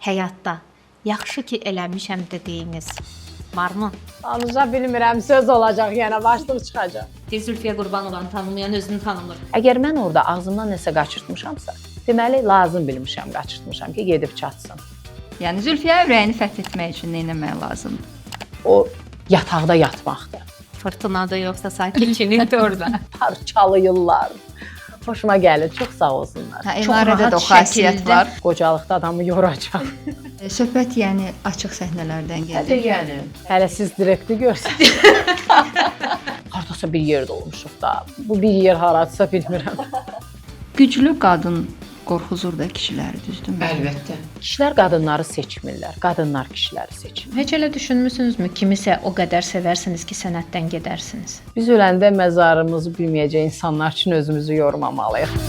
həyatda yaxşı ki eləmişəm dediyiniz varmı? Danışa bilmirəm, söz olacaq, yenə başlıq çıxacaq. Deyir Zülfiyə Qurbanova'nı tanımayan özünü tanımır. Əgər mən orada ağzımdan nəsə qaçırtmışamsa, deməli lazım bilmişəm, qaçırtmışam ki, gedib çatsın. Yəni Zülfiyə ürəyini fəth etmək üçün nə etmək lazımdır? O yataqda yatmaqdır. Fırtınadır yoxsa sakitçilikdir orada. Parçalayırlar. Hoşuma gəlir, çox sağ olsunlar. Elnarədə də o xasiyyət var. Qocalıqda adamı yoracaq. Söhbət yəni açıq səhnələrdən gedir. Yəni. Hələ siz direkti görsəniz. Hardasa bir yerdə olmuşuq da. Bu bir yer haradasa bilmirəm. Güclü qadın qorxuzur da kişiləri, düzdürmü? Əlbəttə. Kişilər qadınları seçmirlər, qadınlar kişiləri seçir. Heç elə düşünmüsünüzmü kimisə o qədər sevərsiniz ki, sənətdən gedərsiniz? Biz öləndə məzarımızı bilməyəcək insanlar üçün özümüzü yormamalıyıq.